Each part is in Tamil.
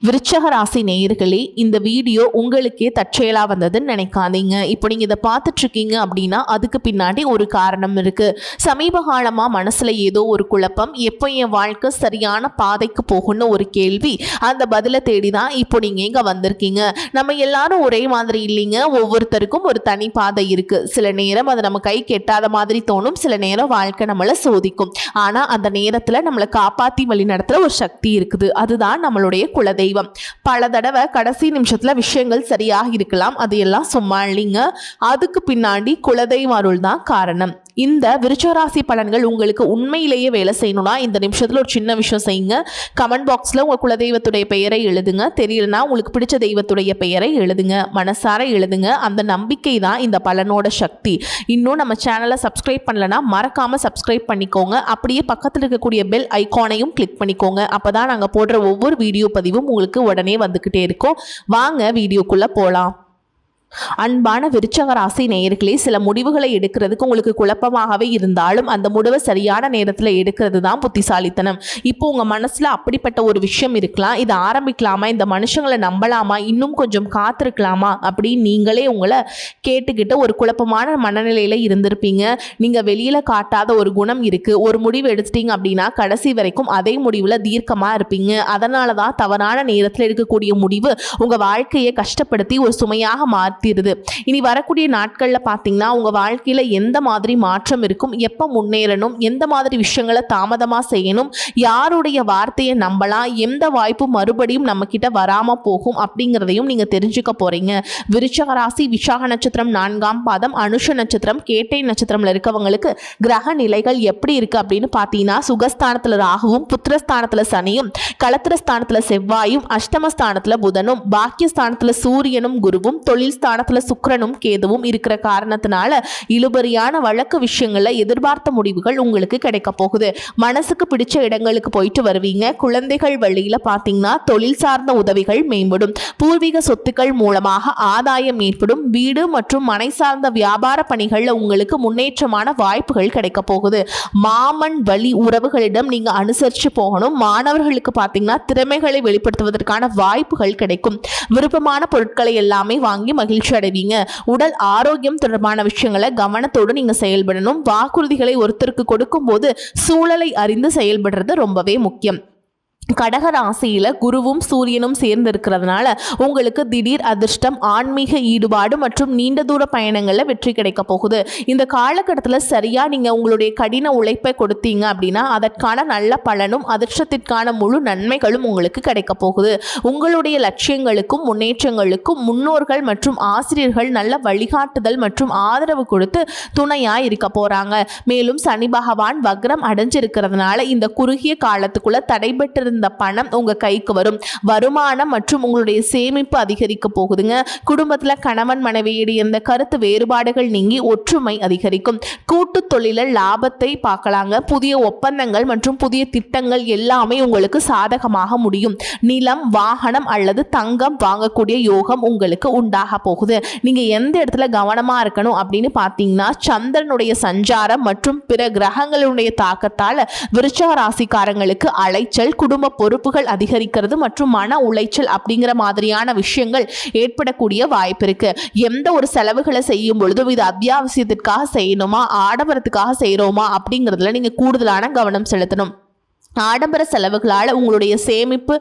விருச்சக ராசி நேயர்களே, இந்த வீடியோ உங்களுக்கே தற்செயலா வந்ததுன்னு நினைக்காதீங்க. இப்போ நீங்க இதை பார்த்துட்டு இருக்கீங்க அப்படின்னா அதுக்கு பின்னாடி ஒரு காரணம் இருக்கு. சமீப காலமா மனசுல ஏதோ ஒரு குழப்பம், எப்போ என் வாழ்க்கை சரியான பாதைக்கு போகும்னு ஒரு கேள்வி. அந்த பதிலை தேடி தான் இப்போ நீங்க இங்க வந்திருக்கீங்க. நம்ம எல்லாரும் ஒரே மாதிரி இல்லைங்க. ஒவ்வொருத்தருக்கும் ஒரு தனி பாதை இருக்கு. சில நேரம் அது நம்ம கை கெட்டாத மாதிரி தோணும், சில நேரம் வாழ்க்கை நம்மளை சோதிக்கும். ஆனா அந்த நேரத்துல நம்மளை காப்பாத்தி வழி நடத்துற ஒரு சக்தி இருக்குது. அதுதான் நம்மளுடைய குலதெய்வம். பல தடவை கடைசி நிமிஷத்துல விஷயங்கள் சரியாக இருக்கலாம், அது எல்லாம் சும்மா இல்லைங்க. அதுக்கு பின்னாடி குலதெய்வ அருள் தான் காரணம். இந்த விருச்சராசி பலன்கள் உங்களுக்கு உண்மையிலேயே வேலை செய்யணும்னா இந்த நிமிஷத்துல ஒரு சின்ன விஷயம் செய்யுங்க. கமெண்ட் பாக்ஸ்ல உங்க குலதெய்வத்துடைய பெயரை எழுதுங்க. தெரியலனா உங்களுக்கு பிடிச்ச தெய்வத்துடைய பெயரை எழுதுங்க, மனசார எழுதுங்க. அந்த நம்பிக்கை தான் இந்த பலனோட சக்தி. இன்னும் நம்ம சேனலை சப்ஸ்கிரைப் பண்ணலனா மறக்காம சப்ஸ்கிரைப் பண்ணிக்கோங்க. அப்படியே பக்கத்தில் இருக்கக்கூடிய பெல் ஐகானையும் கிளிக் பண்ணிக்கோங்க. அப்பதான் நாங்கள் போடுற ஒவ்வொரு வீடியோ பதிவும் உங்களுக்கு உடனே வந்துகிட்டே இருக்கும். வாங்க வீடியோக்குள்ள போலாம். அன்பான விருச்சக ராசி நேயர்களே, சில முடிவுகளை எடுக்கிறதுக்கு உங்களுக்கு குழப்பமாகவே இருந்தாலும் அந்த முடிவை சரியான நேரத்தில் எடுக்கிறது தான் புத்திசாலித்தனம். இப்போ உங்கள் மனசில் அப்படிப்பட்ட ஒரு விஷயம் இருக்கலாம். இதை ஆரம்பிக்கலாமா, இந்த மனுஷங்களை நம்பலாமா, இன்னும் கொஞ்சம் காத்திருக்கலாமா அப்படின்னு நீங்களே உங்களை கேட்டுக்கிட்டு ஒரு குழப்பமான மனநிலையில் இருந்திருப்பீங்க. நீங்கள் வெளியில் காட்டாத ஒரு குணம் இருக்குது. ஒரு முடிவு எடுத்துட்டீங்க அப்படின்னா கடைசி வரைக்கும் அதே முடிவில் தீர்க்கமாக இருப்பீங்க. அதனால தான் தவறான நேரத்தில் எடுக்கக்கூடிய முடிவு உங்கள் வாழ்க்கையை கஷ்டப்படுத்தி ஒரு சுமையாக மாற்றிடுது. இனி வரக்கூடிய நாட்களில் பார்த்தீங்கன்னா உங்கள் வாழ்க்கையில் எந்த மாதிரி மாற்றம் இருக்கும், எப்போ முன்னேறணும், எந்த மாதிரி விஷயங்களை தாமதமாக செய்யணும், யாருடைய வார்த்தையை நம்பலாம், எந்த வாய்ப்பும் மறுபடியும் நம்ம கிட்ட வராமல் போகும் அப்படிங்கிறதையும் நீங்கள் தெரிஞ்சுக்க போறீங்க. விருச்சக ராசி விசாக நட்சத்திரம் 4ஆம் பாதம், அனுஷ நட்சத்திரம், கேட்டை நட்சத்திரம்ல இருக்கவங்களுக்கு கிரக நிலைகள் எப்படி இருக்கு அப்படின்னு பார்த்தீங்கன்னா சுகஸ்தானத்தில் ராகுவும், புத்திரஸ்தானத்தில் சனியும், களத்திரஸ்தானத்தில் செவ்வாயும், அஷ்டமஸ்தானத்தில் புதனும், பாக்கியஸ்தானத்தில் சூரியனும் குருவும், தொழில் ஸ்தானத்துல சுக்கிரனும் கேதுவும் இருக்கிற காரணத்தினால இழுபறியான வழக்கு விஷயங்கள்ல எதிர்பார்த்த முடிவுகள் உங்களுக்கு கிடைக்க போகுது. மனசுக்கு பிடிச்ச இடங்களுக்கு போயிட்டு வருவீங்க. குழந்தைகள் வழியில பாத்தீங்கன்னா தொழில் சார்ந்த உதவிகள் மேம்படும். பூர்வீக சொத்துக்கள் மூலமாக ஆதாயம் ஏற்படும். வீடு மற்றும் மனை சார்ந்த வியாபார பணிகள்ல உங்களுக்கு முன்னேற்றமான வாய்ப்புகள் கிடைக்க போகுது. மாமன் வழி உறவுகளிடம் நீங்க அனுசரிச்சு போகணும். மாணவர்களுக்கு பாத்தீங்கன்னா திறமைகளை வெளிப்படுத்துவதற்கான வாய்ப்புகள் கிடைக்கும். விருப்பமான பொருட்களை எல்லாமே வாங்கி மகிழ்ச்சி அடைவீங்க. உடல் ஆரோக்கியம் தொடர்பான விஷயங்களை கவனத்தோடு நீங்க செயல்படணும். வாக்குறுதிகளை ஒருத்தருக்கு கொடுக்கும் போது சூழலை அறிந்து செயல்படுறது ரொம்பவே முக்கியம். கடக ராசியில குருவும் சூரியனும் சேர்ந்து இருக்கிறதுனால உங்களுக்கு திடீர் அதிர்ஷ்டம், ஆன்மீக ஈடுபாடு மற்றும் நீண்ட தூர பயணங்கள்ல வெற்றி கிடைக்க போகுது. இந்த காலகட்டத்தில் சரியா நீங்க உங்களுடைய கடின உழைப்பை கொடுத்தீங்க அப்படின்னா அதற்கான நல்ல பலனும் அதிர்ஷ்டத்திற்கான முழு நன்மைகளும் உங்களுக்கு கிடைக்க போகுது. உங்களுடைய லட்சியங்களுக்கும் முன்னேற்றங்களுக்கும் முன்னோர்கள் மற்றும் ஆசிரியர்கள் நல்ல வழிகாட்டுதல் மற்றும் ஆதரவு கொடுத்து துணையா இருக்க போறாங்க. மேலும் சனி பகவான் வக்ரம் அடைஞ்சிருக்கிறதுனால இந்த குறுகிய காலத்துக்குள்ள தடைபட்டிருந்த பணம் உங்க கைக்கு வரும். வருமானம் மற்றும் உங்களுடைய சேமிப்பு அதிகரிக்க போகுதுங்க. குடும்பத்துல கணவன் மனைவியிடையே இந்த கருத்து வேறுபாடுகள் நீங்கி ஒற்றுமை அதிகரிக்கும். கூட்டு தொழில லாபத்தை பார்க்கலாங்க. புதிய ஒப்பந்தங்கள் மற்றும் புதிய திட்டங்கள் எல்லாமே உங்களுக்கு சாதகமாக முடியும். நிலம், வாகனம் அல்லது தங்கம் வாங்கக்கூடிய யோகம் உங்களுக்கு உண்டாக போகுது. நீங்க எந்த இடத்துல கவனமா இருக்கணும் அப்படின்னு பார்த்தீங்கன்னா சந்திரனுடைய சஞ்சாரம் மற்றும் பிற கிரகங்களுடைய தாக்கத்தால விருச்சக ராசிக்காரங்களுக்கு அலைச்சல், குடும்ப பொறுப்புகள் அதிகரிக்கிறது மற்றும் மன உளைச்சல் அப்படிங்கிற மாதிரியான விஷயங்கள் ஏற்படக்கூடிய வாய்ப்பு இருக்கு. எந்த ஒரு செலவுகளை செய்யும் பொழுதும் இது அத்தியாவசியத்திற்காக செய்யணுமா, ஆடம்பரத்துக்காக செய்யறோமா அப்படிங்கிறதுல நீங்க கூடுதலான கவனம் செலுத்தணும். ஆடம்பர செலவுகளால் உங்களுடைய சேமிப்பு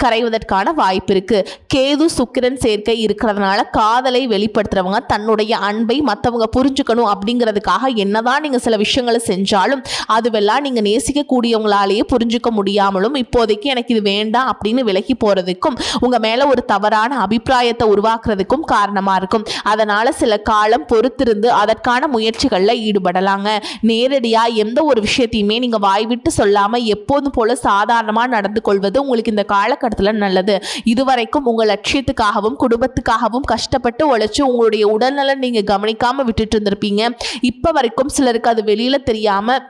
கரைவதற்கான வாய்ப்பு இருக்கு. கேது சுக்கிரன் சேர்க்கை இருக்கிறதுனால காதலை வெளிப்படுத்துறவங்க தன்னுடைய அன்பை மற்றவங்க புரிஞ்சுக்கணும் அப்படிங்கிறதுக்காக என்னதான் நீங்க சில விஷயங்களை செஞ்சாலும் அதுவெல்லாம் நீங்க நேசிக்கக்கூடியவங்களாலேயே புரிஞ்சுக்க முடியாமலும் இப்போதைக்கு எனக்கு இது வேண்டாம் அப்படின்னு விலகி போறதுக்கும் உங்க மேல ஒரு தவறான அபிப்பிராயத்தை உருவாக்குறதுக்கும் காரணமா இருக்கும். அதனால சில காலம் பொறுத்திருந்து அதற்கான முயற்சிகள்ல ஈடுபடலாங்க. நேரடியா எந்த ஒரு விஷயத்தையுமே நீங்க வாய்விட்டு சொல்லாம எப்போதும் போல சாதாரணமாக நடந்து கொள்வது உங்களுக்கு இந்த காலகட்டத்தில் நல்லது. இதுவரைக்கும் உங்கள் லட்சியத்துக்காகவும் குடும்பத்துக்காகவும் கஷ்டப்பட்டு உழைச்சு உங்களுடைய உடல்நலன் நீங்கள் கவனிக்காமல் விட்டுட்டு இருந்திருப்பீங்க. இப்போ வரைக்கும் சிலருக்கு அது வெளியில் தெரியாமல்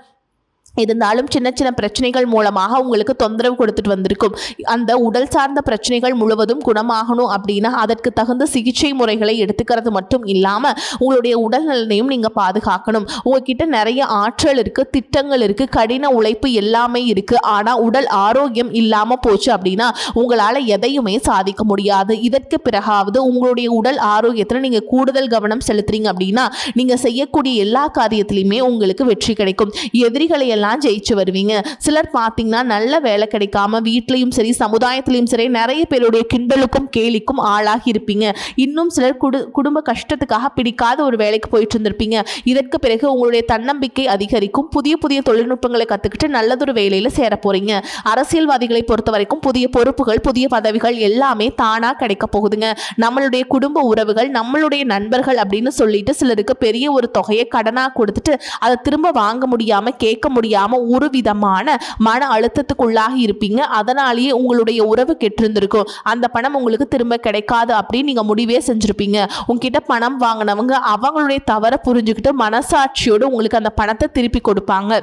இருந்தாலும் சின்ன சின்ன பிரச்சனைகள் மூலமாக உங்களுக்கு தொந்தரவு கொடுத்துட்டு வந்திருக்கும். அந்த உடல் சார்ந்த பிரச்சனைகள் முழுவதும் குணமாகணும் அப்படின்னா அதற்கு தகுந்த சிகிச்சை முறைகளை எடுத்துக்கிறது மட்டும் இல்லாமல் உங்களுடைய உடல் நலனையும் நீங்கள் பாதுகாக்கணும். உங்ககிட்ட நிறைய ஆற்றல் இருக்குது, திட்டங்கள் இருக்குது, கடின உழைப்பு எல்லாமே இருக்குது. ஆனால் உடல் ஆரோக்கியம் இல்லாமல் போச்சு அப்படின்னா உங்களால் எதையுமே சாதிக்க முடியாது. இதற்கு பிறகாவது உங்களுடைய உடல் ஆரோக்கியத்தில் நீங்கள் கூடுதல் கவனம் செலுத்துறீங்க அப்படின்னா நீங்கள் செய்யக்கூடிய எல்லா காரியத்திலையுமே உங்களுக்கு வெற்றி கிடைக்கும். எதிரிகளை எல்லாம் ஜெயிச்சு வருவீங்க. சிலர் பார்த்தீங்கன்னா நல்ல வேலை கிடைக்காம வீட்லையும் சரி சமுதாயத்திலையும் சரி நிறைய பேருடைய கிண்டலுக்கும் கேலிக்கும் ஆளாகி இருப்பீங்க. இன்னும் சிலர் குடும்ப கஷ்டத்துக்காக பிடிக்காத ஒரு வேலைக்கு போயிட்டு இருந்திருப்பீங்க. இதற்கு பிறகு உங்களுடைய தன்னம்பிக்கை அதிகரிக்கும். புதிய புதிய தொழில்நுட்பங்களை கற்றுக்கிட்டு நல்லதொரு வேலையில் சேர போறீங்க. அரசியல்வாதிகளை பொறுத்த வரைக்கும் புதிய பொறுப்புகள், புதிய பதவிகள் எல்லாமே தானா கிடைக்க போகுதுங்க. நம்மளுடைய குடும்ப உறவுகள், நம்மளுடைய நண்பர்கள் அப்படின்னு சொல்லிட்டு சிலருக்கு பெரிய ஒரு தொகையை கடனா கொடுத்துட்டு அதை திரும்ப வாங்க முடியாம, கேட்க முடியாம ஒரு விதமான மன அழுத்தத்துக்குள்ளாகி இருப்பீங்க. அதனாலேயே உங்களுடைய உறவு கெட்டிருந்திருக்கும். அந்த பணம் உங்களுக்கு திரும்ப கிடைக்காது அப்படின்னு நீங்க முடிவே செஞ்சிருப்பீங்க. உங்ககிட்ட பணம் வாங்கினவங்க அவங்களுடைய தவறை புரிஞ்சுக்கிட்டு மனசாட்சியோடு உங்களுக்கு அந்த பணத்தை திருப்பி கொடுப்பாங்க.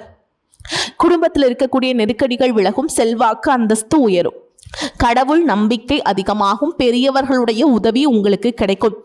குடும்பத்தில் இருக்கக்கூடிய நெருக்கடிகள் விலகும், செல்வாக்கு அந்தஸ்து உயரும், கடவுள் நம்பிக்கை அதிகமாகும், பெரியவர்களுடைய உதவி உங்களுக்கு கிடைக்கும்.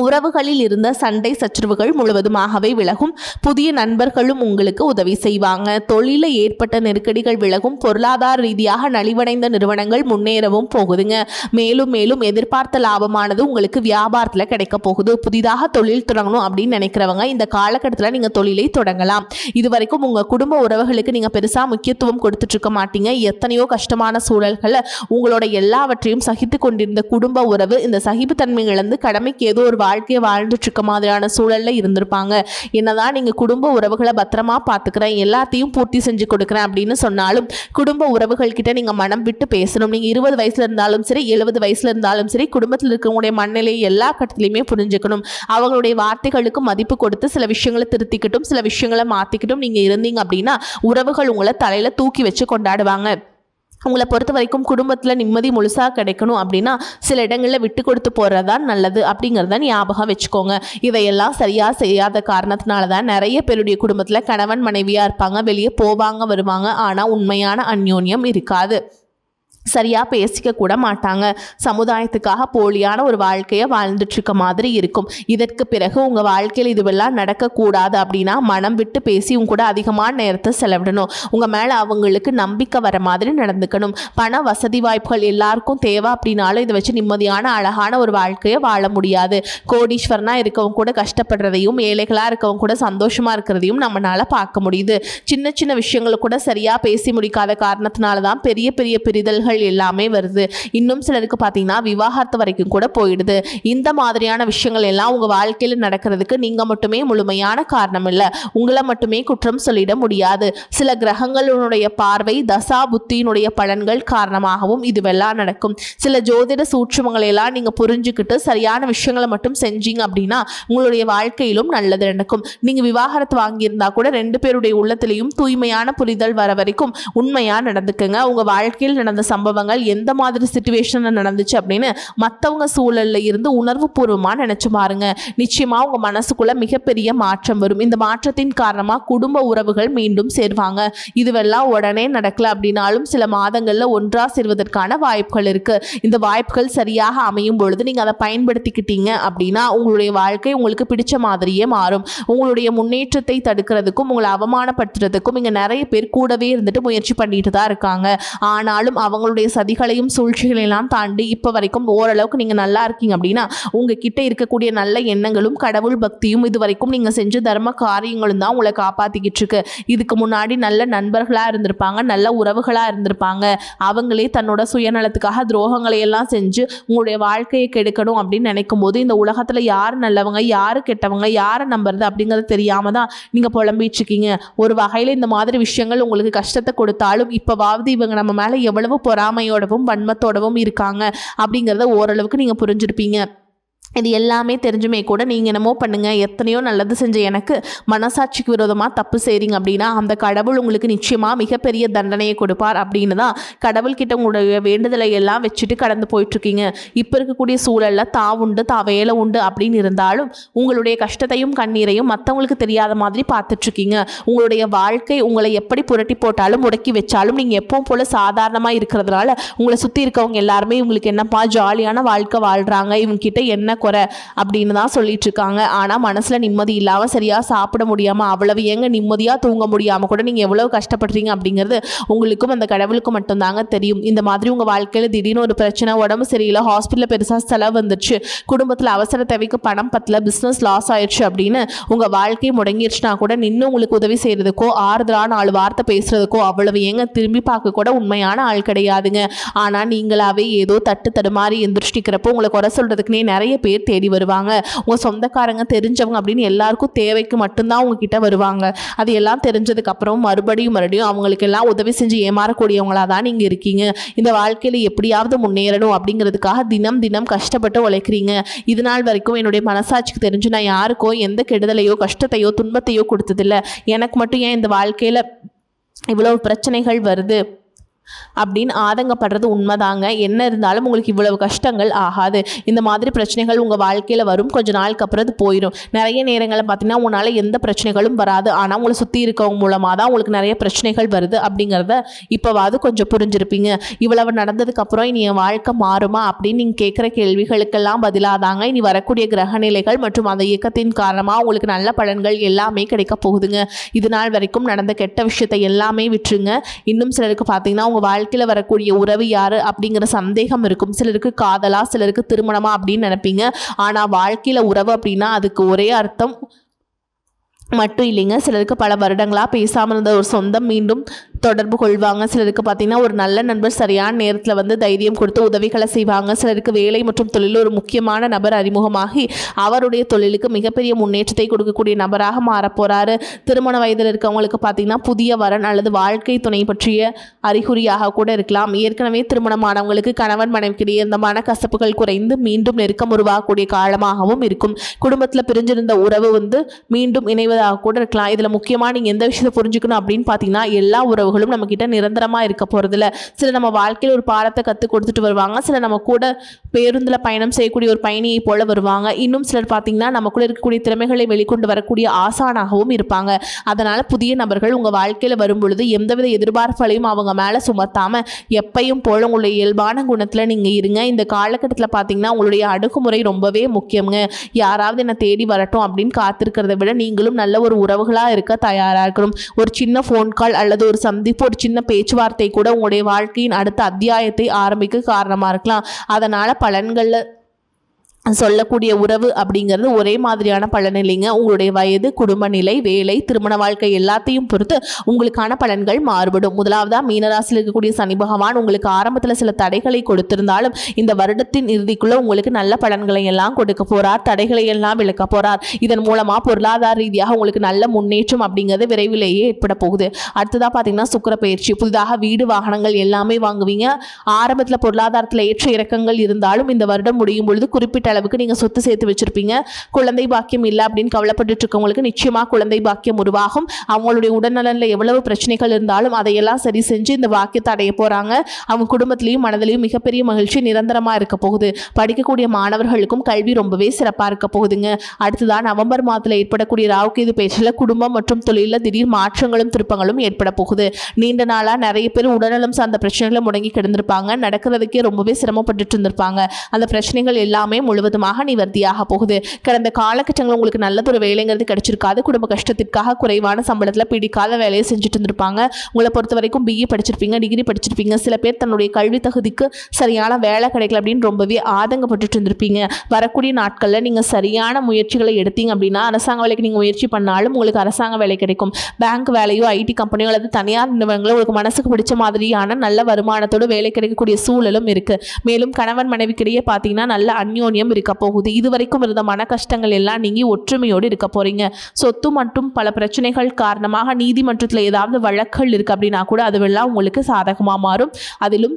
உறவுகளில் இருந்த சண்டை சச்சரவுகள் முழுவதுமாகவே விலகும். புதிய நண்பர்களும் உங்களுக்கு உதவி செய்வாங்க. தொழிலில் ஏற்பட்ட நெருக்கடிகள் விலகும். பொருளாதார ரீதியாக நலிவடைந்த நிறுவனங்கள் முன்னேறவும் போகுதுங்க. மேலும் மேலும் எதிர்பார்த்த லாபமானது உங்களுக்கு வியாபாரத்தில் கிடைக்க போகுது. புதிதாக தொழில் தொடங்கணும் அப்படின்னு நினைக்கிறவங்க இந்த காலகட்டத்தில் நீங்கள் தொழிலை தொடங்கலாம். இதுவரைக்கும் உங்கள் குடும்ப உறவுகளுக்கு நீங்கள் பெருசாக முக்கியத்துவம் கொடுத்துட்டு இருக்க மாட்டீங்க. எத்தனையோ கஷ்டமான சூழல்களை உங்களோட எல்லாவற்றையும் சகித்து கொண்டிருந்த குடும்ப உறவு இந்த சகிப்புத்தன்மை இழந்து கடமைக்கு ஏதோ ஒரு வாழ்க்கையை வாழ்ந்துட்டு இருக்க மாதிரியான சூழல்ல இருந்திருப்பாங்க. என்னதான் நீங்க குடும்ப உறவுகளை பத்திரமா பார்த்துக்கிறேன், எல்லாத்தையும் பூர்த்தி செஞ்சு கொடுக்குறேன் அப்படின்னு சொன்னாலும் குடும்ப உறவுகள் கிட்ட நீங்க மனம் விட்டு பேசணும். நீங்க 20 வயசுல இருந்தாலும் சரி, 70 வயசுல இருந்தாலும் சரி, குடும்பத்தில் இருக்கவங்களுடைய மனநிலையை எல்லா கட்டத்திலையுமே புரிஞ்சுக்கணும். அவங்களுடைய வார்த்தைகளுக்கு மதிப்பு கொடுத்து சில விஷயங்களை திருத்திக்கிட்டும் சில விஷயங்களை மாத்திக்கிட்டும் நீங்க இருந்தீங்க அப்படின்னா உறவுகள் உங்களை தலையில தூக்கி வச்சு கொண்டாடுவாங்க. உங்களை பொறுத்த வரைக்கும் குடும்பத்தில் நிம்மதி முழுசாக கிடைக்கணும் அப்படின்னா சில இடங்களில் விட்டு கொடுத்து போகிறது தான் நல்லது அப்படிங்கிறத ஞாபகம் வச்சுக்கோங்க. இதையெல்லாம் சரியாக செய்யாத காரணத்தினால தான் நிறைய பேருடைய குடும்பத்தில் கணவன் மனைவியாக இருப்பாங்க, வெளியே போவாங்க வருவாங்க, ஆனால் உண்மையான அந்யோன்யம் இருக்காது. சரியாக பேசிக்க கூட மாட்டாங்க. சமுதாயத்துக்காக போலியான ஒரு வாழ்க்கையை வாழ்ந்துட்டுருக்க மாதிரி இருக்கும். இதற்கு பிறகு உங்கள் வாழ்க்கையில் இதுவெல்லாம் நடக்கக்கூடாது அப்படின்னா மனம் விட்டு பேசி உங்க கூட அதிகமான நேரத்தை செலவிடணும். உங்கள் மேலே அவங்களுக்கு நம்பிக்கை வர மாதிரி நடந்துக்கணும். பண வசதி வாய்ப்புகள் எல்லாருக்கும் தேவை அப்படின்னாலும் இதை வச்சு நிம்மதியான அழகான ஒரு வாழ்க்கையை வாழ முடியாது. கோடீஸ்வரனாக இருக்கவங்க கூட கஷ்டப்படுறதையும் ஏழைகளாக இருக்கவங்க கூட சந்தோஷமாக இருக்கிறதையும் நம்மளால் பார்க்க முடியுது. சின்ன சின்ன விஷயங்களை கூட சரியாக பேசி முடிக்காத காரணத்தினால தான் பெரிய பெரிய பிரிதல்கள் எல்லாமே வருது. இன்னும் சிலருக்கு பார்த்தீங்கன்னா விவாகரத்து வரைக்கும் கூட போயிடுது. இந்த மாதிரியான விஷயங்கள் எல்லாம் உங்க வாழ்க்கையில் நடக்கிறதுக்கு நீங்க மட்டுமே முழுமையான காரணம் இல்லை. உங்களை மட்டுமே குற்றம் சொல்லிட முடியாது. சில கிரகங்களுடைய பார்வை, தசா புத்தியினுடைய பலன்கள் காரணமாகவும் இதுவெல்லாம் நடக்கும். சில ஜோதிட சூட்சுமங்களை எல்லாம் நீங்க புரிஞ்சுக்கிட்டு சரியான விஷயங்களை மட்டும் செஞ்சீங்க அப்படின்னா உங்களுடைய வாழ்க்கையிலும் நல்லது நடக்கும். நீங்க விவாகரத்து வாங்கியிருந்தா கூட 2 பேருடைய உள்ளத்திலையும் தூய்மையான புரிதல் வர வரைக்கும் உண்மையா நடந்துக்குங்க. உங்க வாழ்க்கையில் நடந்த சம்பவங்கள் எந்த மாதிரி சிச்சுவேஷன்ல நடந்துச்சு அப்படின்னு மற்றவங்க சூழல்ல இருந்து உணர்வு பூர்வமா நினைச்சு பாருங்க. நிச்சயமா உங்க மனசுக்குள்ள மிகப்பெரிய மாற்றம் வரும். இந்த மாற்றத்தின் காரணமா குடும்ப உறவுகள் மீண்டும் சேர்வாங்க. இதுவெல்லாம் உடனே நடக்கல அப்படின்னாலும் சில மாதங்கள்ல ஒன்றா சேர்வதற்கான வாய்ப்புகள் இருக்கு. இந்த வாய்ப்புகள் சரியாக அமையும் பொழுது நீங்க அதை பயன்படுத்திக்கிட்டீங்க அப்படின்னா உங்களுடைய வாழ்க்கை உங்களுக்கு பிடிச்ச மாதிரியே மாறும். உங்களுடைய முன்னேற்றத்தை தடுக்கிறதுக்கும் உங்களை அவமானப்படுத்துறதுக்கும் இங்க நிறைய பேர் கூடவே இருந்துட்டு முயற்சி பண்ணிட்டு தான் இருக்காங்க. ஆனாலும் அவங்களுடைய சதிகளையும் சூழ்ச்சிகளையெல்லாம் தாண்டி இப்போ வரைக்கும் ஓரளவுக்கு நீங்கள் நல்லா இருக்கீங்க அப்படின்னா உங்ககிட்ட இருக்கக்கூடிய நல்ல எண்ணங்களும் கடவுள் பக்தியும் இது வரைக்கும் நீங்கள் செஞ்ச தர்ம காரியங்களும் தான் உங்களை காப்பாற்றிக்கிட்டு இருக்கு. இதுக்கு முன்னாடி நல்ல நண்பர்களாக இருந்திருப்பாங்க, நல்ல உறவுகளாக இருந்திருப்பாங்க. அவங்களே தன்னோட சுயநலத்துக்காக துரோகங்களை எல்லாம் செஞ்சு உங்களுடைய வாழ்க்கையை கெடுக்கணும் அப்படின்னு நினைக்கும் போது இந்த உலகத்தில் யார் நல்லவங்க யார் கெட்டவங்க யாரை நம்புறது அப்படிங்கிறது தெரியாம தான் நீங்கள் புலம்பிட்டு இருக்கீங்க. ஒரு வகையில் இந்த மாதிரி விஷயங்கள் உங்களுக்கு கஷ்டத்தை கொடுத்தாலும் இப்போவாவது இவங்க நம்ம மேலே எவ்வளவு பொறாமையோடவும் வன்மத்தோடவும் இருக்காங்க அப்படிங்கிறத ஓரளவுக்கு நீங்கள் புரிஞ்சிருப்பீங்க. இது எல்லாமே தெரிஞ்சுமே கூட நீங்கள் என்னமோ பண்ணுங்கள், எத்தனையோ நல்லது செஞ்ச எனக்கு மனசாட்சிக்கு விரோதமாக தப்பு செய்கிறீங்க அப்படின்னா அந்த கடவுள் உங்களுக்கு நிச்சயமாக மிகப்பெரிய தண்டனையை கொடுப்பார் அப்படின்னு தான் கடவுள்கிட்ட உங்களுடைய வேண்டுதலை எல்லாம் வச்சுட்டு கடந்து போயிட்டுருக்கீங்க. இப்போ இருக்கக்கூடிய சூழலில் உண்டு வேலை உண்டு அப்படின்னு இருந்தாலும் உங்களுடைய கஷ்டத்தையும் கண்ணீரையும் மற்றவங்களுக்கு தெரியாத மாதிரி பார்த்துட்ருக்கீங்க. உங்களுடைய வாழ்க்கை உங்களை எப்படி புரட்டி போட்டாலும் முடக்கி வச்சாலும் நீங்கள் எப்பவும் போல் சாதாரணமாக இருக்கிறதுனால உங்களை சுற்றி இருக்கவங்க எல்லாருமே இவங்களுக்கு என்னப்பா ஜாலியான வாழ்க்கை வாழ்கிறாங்க, இவங்ககிட்ட என்ன குறை அப்படின்னு தான் சொல்லிட்டு இருக்காங்க. ஆனால் மனசில் நிம்மதி இல்லாமல் சரியாக சாப்பிட முடியாமல் அவ்வளவு ஏங்க நிம்மதியாக தூங்க முடியாமல் கூட நீங்கள் எவ்வளோ கஷ்டப்படுறீங்க அப்படிங்கிறது உங்களுக்கும் அந்த கடவுளுக்கும் மட்டும்தாங்க தெரியும். இந்த மாதிரி உங்கள் வாழ்க்கையில் திடீர்னு ஒரு பிரச்சனை, உடம்பு சரியில்லை, ஹாஸ்பிட்டலில் பெருசாக செலவு வந்துடுச்சு, குடும்பத்தில் அவசர தேவைக்கு பணம் பத்தல, பிஸ்னஸ் லாஸ் ஆயிடுச்சு அப்படின்னு உங்கள் வாழ்க்கை முடங்கிடுச்சுனா கூட நின்று உங்களுக்கு உதவி செய்கிறதுக்கோ ஆறுதலான 4 வார்த்தை பேசுகிறதுக்கோ அவ்வளவு ஏங்க திரும்பி பார்க்க கூட உண்மையான ஆள் கிடையாதுங்க. ஆனால் நீங்களாவே ஏதோ தட்டு தடுமாறி எந்திரிச்சிக்கிறப்போ உங்களை குறை சொல்கிறதுக்குனே நிறைய பேர் தேடி வருவாங்க. உங்கள் சொந்தக்காரங்க தெரிஞ்சவங்க அப்படின்னு எல்லாருக்கும் தேவைக்கு மட்டும்தான் உங்ககிட்ட வருவாங்க. அது எல்லாம் தெரிஞ்சதுக்கு அப்புறம் மறுபடியும் அவங்களுக்கு எல்லாம் உதவி செஞ்சு ஏமாறக்கூடியவங்களா தான் நீங்கள் இருக்கீங்க. இந்த வாழ்க்கையில் எப்படியாவது முன்னேறணும் அப்படிங்கிறதுக்காக தினம் தினம் கஷ்டப்பட்டு உழைக்கிறீங்க. இது நாள் வரைக்கும் என்னுடைய மனசாட்சிக்கு தெரிஞ்சு நான் யாருக்கோ எந்த கெடுதலையோ கஷ்டத்தையோ துன்பத்தையோ கொடுத்ததில்லை, எனக்கு மட்டும் ஏன் இந்த வாழ்க்கையில் இவ்வளவு பிரச்சனைகள் வருது அப்படின்னு ஆதங்கப்படுறது உண்மைதாங்க. என்ன இருந்தாலும் உங்களுக்கு இவ்வளவு கஷ்டங்கள் ஆகாது. இந்த மாதிரி பிரச்சனைகள் உங்கள் வாழ்க்கையில் வரும், கொஞ்சம் நாளுக்கு அப்புறம் அது போயிடும். நிறைய நேரங்களில் பார்த்தீங்கன்னா உங்களால் எந்த பிரச்சனைகளும் வராது, ஆனால் உங்களை சுற்றி இருக்கவங்க மூலமாக தான் உங்களுக்கு நிறைய பிரச்சனைகள் வருது அப்படிங்கிறத இப்போவாது கொஞ்சம் புரிஞ்சிருப்பீங்க. இவ்வளவு நடந்ததுக்கப்புறம் இனி என் வாழ்க்கை மாறுமா அப்படின்னு நீங்கள் கேட்குற கேள்விகளுக்கெல்லாம் பதிலாதாங்க இனி வரக்கூடிய கிரகநிலைகள் மற்றும் அந்த இயக்கத்தின் காரணமாக உங்களுக்கு நல்ல பலன்கள் எல்லாமே கிடைக்க போகுதுங்க. இது நாள் வரைக்கும் நடந்த கெட்ட விஷயத்தை எல்லாமே விட்டுருங்க. இன்னும் சிலருக்கு பார்த்தீங்கன்னா வாழ்க்கையில் வரக்கூடிய உறவு யாரு அப்படிங்கிற சந்தேகம் இருக்கும். சிலருக்கு காதலா, சிலருக்கு திருமணமா அப்படின்னு நினைப்பீங்க. ஆனால் வாழ்க்கையில் உறவு அப்படின்னா அதுக்கு ஒரே அர்த்தம் மட்டும் இல்லைங்க. சிலருக்கு பல வருடங்களாக பேசாமல் இருந்த ஒரு சொந்தம் மீண்டும் தொடர்பு கொள்வாங்க. சிலருக்கு பார்த்திங்கன்னா ஒரு நல்ல நண்பர் சரியான நேரத்தில் வந்து தைரியம் கொடுத்து உதவிகளை செய்வாங்க. சிலருக்கு வேலை மற்றும் தொழில் ஒரு முக்கியமான நபர் அறிமுகமாகி அவருடைய தொழிலுக்கு மிகப்பெரிய முன்னேற்றத்தை கொடுக்கக்கூடிய நபராக மாறப்போகிறாரு. திருமண வயதில் இருக்கவங்களுக்கு பார்த்திங்கன்னா புதிய வரன் அல்லது வாழ்க்கை துணை பற்றிய அறிகுறியாக கூட இருக்கலாம். ஏற்கனவே திருமணமானவங்களுக்கு கணவன் மனைவிக்கிடையே இருந்த மனக்கசப்புகள் குறைந்து மீண்டும் நெருக்கம் உருவாகக்கூடிய காலமாகவும் இருக்கும். குடும்பத்தில் பிரிஞ்சிருந்த உறவு வந்து மீண்டும் இணைவதாக கூட இருக்கலாம். இதில் முக்கியமாக நீங்கள் எந்த விஷயத்தை புரிஞ்சுக்கணும் அப்படின்னு பார்த்தீங்கன்னா எல்லா உறவுகளும் நம்ம கிட்ட நிரந்தரமாக இருக்க போகிறதில்ல. சில நம்ம வாழ்க்கையில் ஒரு பாடத்தை கற்றுக் கொடுத்துட்டு வருவாங்க, சில நம்ம கூட பேருந்தில் பயணம் செய்யக்கூடிய ஒரு பயணியை போல வருவாங்க. இன்னும் சிலர் பார்த்தீங்கன்னா நமக்குள்ள இருக்கக்கூடிய திறமைகளை வெளிக்கொண்டு வரக்கூடிய ஆசானாகவும் இருப்பாங்க. அதனால் புதிய நபர்கள் உங்கள் வாழ்க்கையில் வரும் பொழுது எந்தவித எதிர்பார்ப்புகளையும் அவங்க மேலே சுமத்தாமல் எப்பையும் போல உங்களுடைய இயல்பான குணத்தில் நீங்கள் இருங்க. இந்த காலகட்டத்தில் பார்த்தீங்கன்னா உங்களுடைய அணுகுமுறை ரொம்பவே முக்கியங்க. யாராவது என்னை தேடி வரட்டும் அப்படின்னு காத்திருக்கிறத விட நீங்களும் நல்ல ஒரு உறவுகளாக இருக்க தயாராக இருக்கணும். ஒரு சின்ன ஃபோன் கால் அல்லது ஒரு சந்திப்பு, ஒரு சின்ன பேச்சுவார்த்தை கூட உங்களுடைய வாழ்க்கையின் அடுத்த அத்தியாயத்தை ஆரம்பிக்க காரணமாக இருக்கலாம். அதனால் பலன்களில் சொல்லக்கூடிய உறவு அப்படிங்கிறது ஒரே மாதிரியான பலன் இல்லைங்க. உங்களுடைய வயது, குடும்ப நிலை, வேலை, திருமண வாழ்க்கை எல்லாத்தையும் பொறுத்து உங்களுக்கான பலன்கள் மாறுபடும். முதலாவதாக மீனராசியில் இருக்கக்கூடிய சனி பகவான் உங்களுக்கு ஆரம்பத்தில் சில தடைகளை கொடுத்திருந்தாலும் இந்த வருடத்தின் இறுதிக்குள்ள உங்களுக்கு நல்ல பலன்களை எல்லாம் கொடுக்க போறார், தடைகளை எல்லாம் விளக்க போறார். இதன் மூலமாக பொருளாதார ரீதியாக உங்களுக்கு நல்ல முன்னேற்றம் அப்படிங்கிறது விரைவிலேயே ஏற்பட போகுது. அடுத்ததாக பார்த்தீங்கன்னா சுக்கிர பயிற்சி, புதிதாக வீடு வாகனங்கள் எல்லாமே வாங்குவீங்க. ஆரம்பத்தில் பொருளாதாரத்தில் ஏற்ற இறக்கங்கள் இருந்தாலும் இந்த வருடம் முடியும் பொழுது குறிப்பிட்ட அளவுக்கு நீங்க சொத்து சேர்த்து வச்சிருப்பீங்க. குழந்தை பாக்கியம் இல்லை அப்படின்னு கவலைப்பட்டு இருக்கவங்களுக்கு நிச்சயமா குழந்தை பாக்கியம் உருவாகும். அவங்களுடைய உடல்நலன்ல எவ்வளவு பிரச்சனைகள் இருந்தாலும் அதையெல்லாம் சரி செஞ்சு இந்த பாக்கியத்தை அடைய போறாங்க. அவங்க குடும்பத்திலையும் மனதிலையும் மிகப்பெரிய மகிழ்ச்சி நிரந்தரமா இருக்க போகுது. படிக்கக்கூடிய மாணவர்களுக்கும் கல்வி ரொம்பவே சிறப்பா இருக்க போகுதுங்க. அடுத்ததான் நவம்பர் மாதத்தில் ஏற்படக்கூடிய ராகுகேது பேச்சில் குடும்பம் மற்றும் தொழிலில் திடீர் மாற்றங்களும் திருப்பங்களும் ஏற்பட போகுது. நீண்ட நாளா நிறைய பேர் உடல்நலம் சார்ந்த பிரச்சனைகளை முடங்கி கிடந்திருப்பாங்க. நடக்கிறதுக்கே ரொம்பவே சிரமப்பட்டு இருந்திருப்பாங்க. அந்த பிரச்சனைகள் எல்லாமே முழுவதுமாக நிவர்த்தியாக போகுது. கடந்த காலகட்டங்கள் உங்களுக்கு நல்லதொரு வேலைங்கிறது கிடைச்சிருக்காது. குடும்ப கஷ்டத்திற்காக குறைவான சம்பளத்தில் பிடிக்காத வேலையை செஞ்சுட்டு இருந்திருப்பாங்க. உங்களை பொறுத்த வரைக்கும் பிஇ படிச்சிருப்பீங்க, டிகிரி படிச்சிருப்பீங்க. சில பேர் தன்னுடைய கல்வி தகுதிக்கு சரியான வேலை கிடைக்கல அப்படின்னு ரொம்பவே ஆதங்கப்பட்டு இருந்திருப்பீங்க. வரக்கூடிய நாட்களில் நீங்கள் சரியான முயற்சிகளை எடுத்தீங்க அப்படின்னா அரசாங்க வேலைக்கு நீங்கள் முயற்சி பண்ணாலும் உங்களுக்கு அரசாங்க வேலை கிடைக்கும். பேங்க் வேலையோ, ஐடி கம்பெனியோ அல்லது தனியார் நிறுவனங்களோ உங்களுக்கு மனசுக்கு பிடிச்ச மாதிரியான நல்ல வருமானத்தோடு வேலை கிடைக்கக்கூடிய சூழலும் இருக்கு. மேலும் கணவன் மனைவிக்கிடையே பார்த்தீங்கன்னா நல்ல அந்யோன்யம் இருக்க போகுது. இதுவரைக்கும் இருந்த மன கஷ்டங்கள் எல்லாம் நீங்கி ஒற்றுமையோடு இருக்க போறீங்க. சொத்து மற்றும் பல பிரச்சனைகள் காரணமாக நீதிமன்றத்தில் ஏதாவது வழக்குகள் இருக்கு அப்படின்னா கூட அதுவெல்லாம் உங்களுக்கு சாதகமாக மாறும். அதிலும்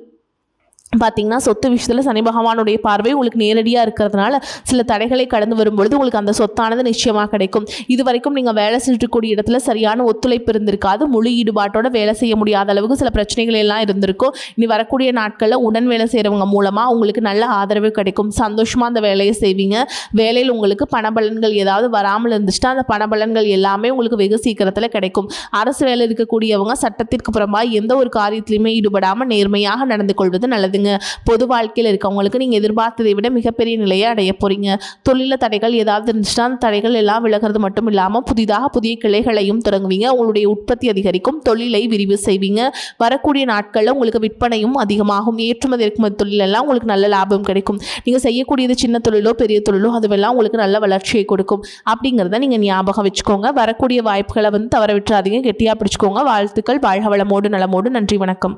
பார்த்தீங்கன்னா சொத்து விஷயத்தில் சனி பகவானுடைய பார்வை உங்களுக்கு நேரடியாக இருக்கிறதுனால சில தடைகளை கடந்து வரும்பொழுது உங்களுக்கு அந்த சொத்தானது நிச்சயமாக கிடைக்கும். இது வரைக்கும் நீங்கள் வேலை செஞ்சுக்கூடிய இடத்துல சரியான ஒத்துழைப்பு இருந்திருக்காது. முழு ஈடுபாட்டோட வேலை செய்ய முடியாத அளவுக்கு சில பிரச்சனைகள் எல்லாம் இருந்திருக்கும். இனி வரக்கூடிய நாட்களில் உடன் வேலை செய்கிறவங்க மூலமாக உங்களுக்கு நல்ல ஆதரவு கிடைக்கும். சந்தோஷமாக அந்த வேலையை செய்வீங்க. வேலையில் உங்களுக்கு பணபலன்கள் ஏதாவது வராமல் இருந்துச்சுன்னா அந்த பணபலன்கள் எல்லாமே உங்களுக்கு வெகு சீக்கிரத்தில் கிடைக்கும். அரசு வேலை இருக்கக்கூடியவங்க சட்டத்திற்கு புறம்பா எந்த ஒரு காரியத்திலையுமே ஈடுபடாமல் நேர்மையாக நடந்து கொள்வது நல்லது. பொது வாழ்க்கையில் இருக்கவங்களுக்கு நீங்க எதிர்பார்த்ததை விட மிகப்பெரிய நிலையை அடைய போறீங்க. தொழில தடைகள் ஏதாவது இருந்துச்சுன்னா அந்த தடைகள் எல்லாம் விலகிறது மட்டும் இல்லாமல் புதிய கிளைகளையும் தொடங்குவீங்க. உங்களுடைய உற்பத்தி அதிகரிக்கும். தொழிலை விரிவு செய்வீங்க. வரக்கூடிய நாட்களில் உங்களுக்கு விற்பனையும் அதிகமாகும். ஏற்றுமதி இறக்குமதி தொழில் எல்லாம் உங்களுக்கு நல்ல லாபம் கிடைக்கும். நீங்க செய்யக்கூடியது சின்ன தொழிலோ பெரிய தொழிலோ அதுவெல்லாம் உங்களுக்கு நல்ல வளர்ச்சியை கொடுக்கும். அப்படிங்கிறத நீங்க ஞாபகம் வச்சுக்கோங்க. வரக்கூடிய வாய்ப்புகளை தவற விட்டுறாதீங்க. கெட்டியா பிடிச்சுக்கோங்க. வாழ்த்துக்கள். வாழ்க வளமோடு நலமோடு. நன்றி, வணக்கம்.